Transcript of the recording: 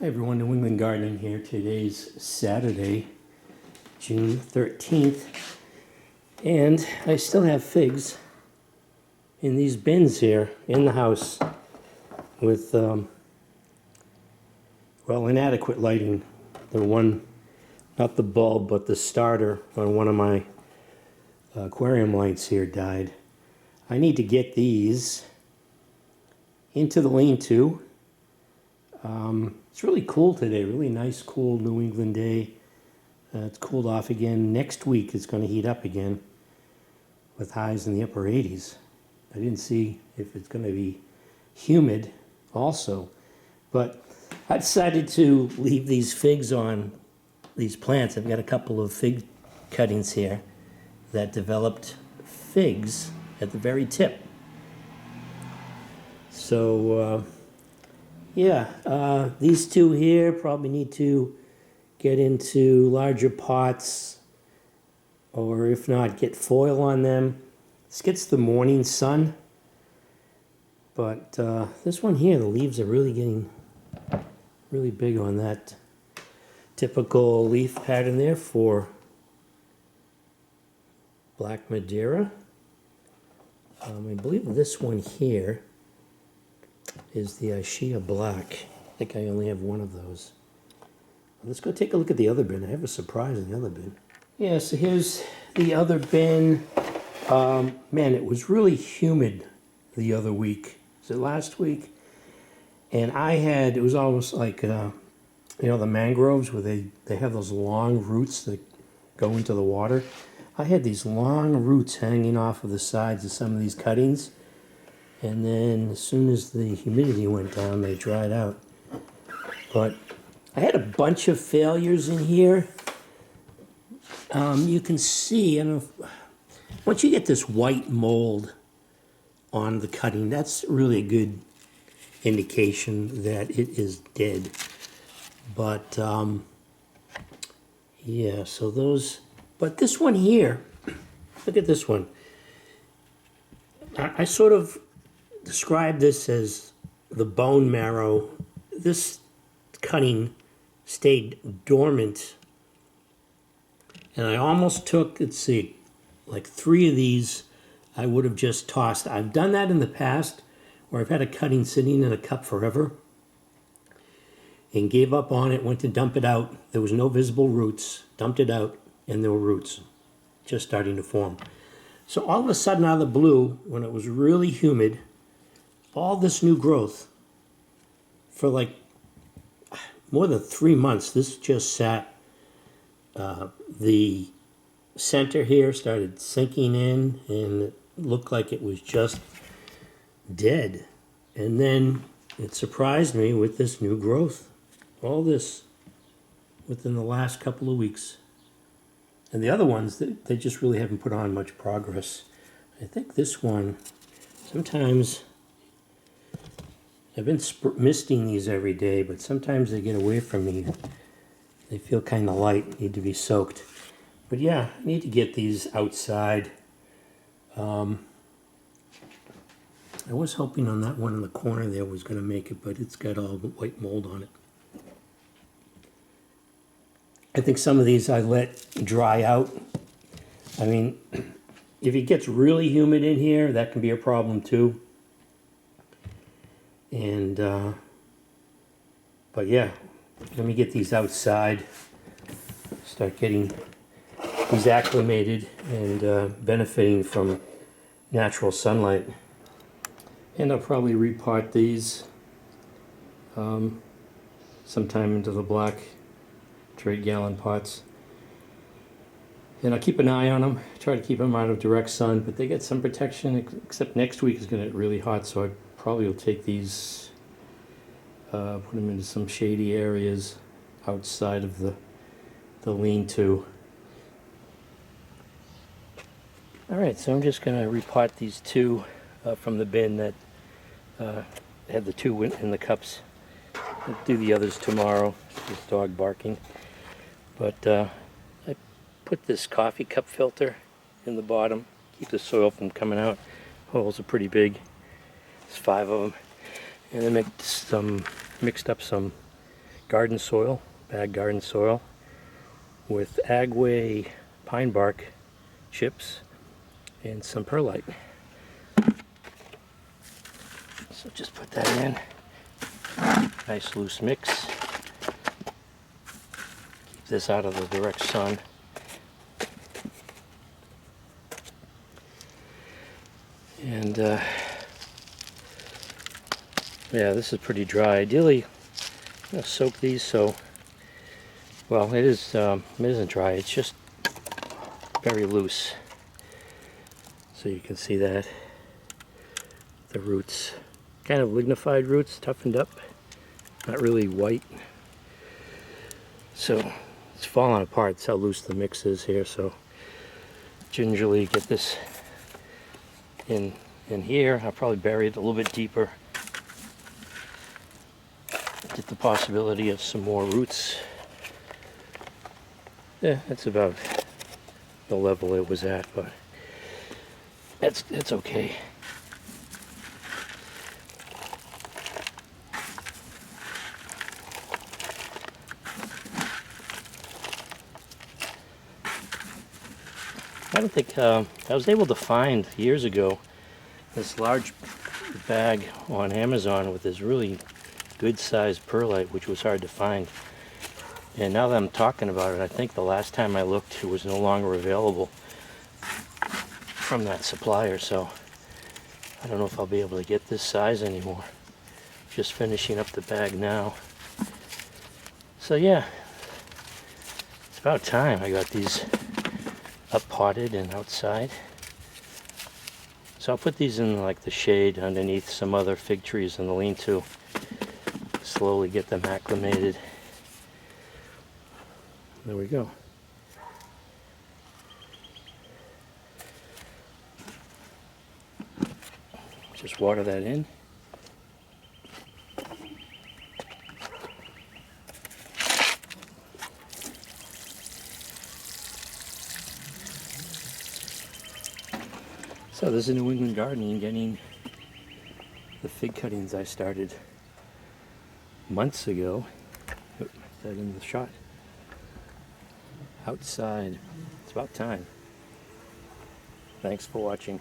Hi everyone, New England Gardening here. Today's Saturday, June 13th, and I still have figs in these bins here in the house with, inadequate lighting. The one, not the bulb, but the starter on one of my aquarium lights here died. I need to get these into the lean-to. It's really cool today, really nice, cool New England day. It's cooled off again. Next week it's going to heat up again with highs in the upper 80s. I didn't see if it's going to be humid also, but I decided to leave these figs on these plants. I've got a couple of fig cuttings here that developed figs at the very tip. So, these two here probably need to get into larger pots, or if not, get foil on them. This gets the morning sun, but this one here, the leaves are really getting really big on that typical leaf pattern there for Black Madeira. I believe this one here is the Ischia Black. I think I only have one of those. Let's go take a look at the other bin. I have a surprise in the other bin. Yeah, so here's the other bin. Man, it was really humid the other week. Was it last week? And it was almost like, the mangroves where they have those long roots that go into the water. I had these long roots hanging off of the sides of some of these cuttings. And then as soon as the humidity went down, they dried out. But I had a bunch of failures in here. You can see, once you get this white mold on the cutting, that's really a good indication that it is dead. But, but this one here, look at this one. I sort of describe this as the bone marrow. This cutting stayed dormant, and I almost took, let's see, like 3 of these I would have just tossed. I've done that in the past where I've had a cutting sitting in a cup forever and gave up on it, went to dump it out. There was no visible roots, dumped it out, and there were roots just starting to form. So all of a sudden, out of the blue, when it was really humid, all this new growth for like more than 3 months. This just sat. The center here started sinking in, and it looked like it was just dead. And then it surprised me with this new growth. All this within the last couple of weeks. And the other ones, they just really haven't put on much progress. I think this one, sometimes, I've been misting these every day, but sometimes they get away from me. They feel kind of light, need to be soaked. But yeah, I need to get these outside. I was hoping on that one in the corner there was going to make it, but it's got all the white mold on it. I think some of these I let dry out. I mean, if it gets really humid in here, that can be a problem too. And, but yeah, let me get these outside, start getting these acclimated and benefiting from natural sunlight. And I'll probably repot these sometime into the black 8-gallon pots. And I'll keep an eye on them, try to keep them out of direct sun, but they get some protection, except next week is going to get really hot, so I probably will take these, put them into some shady areas outside of the lean-to. Alright, so I'm just going to repot these 2 from the bin that had the 2 in the cups. I'll do the others tomorrow. This dog barking. But I put this coffee cup filter in the bottom, keep the soil from coming out. Holes are pretty big. There's 5 of them. And then mixed up some garden soil, bag garden soil, with Agway pine bark chips and some perlite. So just put that in. Nice loose mix. Keep this out of the direct sun. And yeah, this is pretty dry. Ideally, I'm gonna soak these so, well, it isn't dry. It's just very loose. So you can see that the roots, kind of lignified roots, toughened up, not really white. So it's falling apart. That's how loose the mix is here. So gingerly get this in here. I'll probably bury it a little bit deeper. Get the possibility of some more roots. Yeah, that's about the level it was at, but that's okay. I don't think I was able to find years ago this large bag on Amazon with this really good sized perlite, which was hard to find. And now that I'm talking about it, I think the last time I looked it was no longer available from that supplier, so I don't know if I'll be able to get this size anymore. Just finishing up the bag now. So yeah, it's about time I got these up potted and outside. So I'll put these in like the shade underneath some other fig trees in the lean-to. Slowly get them acclimated. There we go. Just water that in. So this is New England Gardening, getting the fig cuttings I started months ago. Oh, that in the shot. Outside. It's about time. Thanks for watching.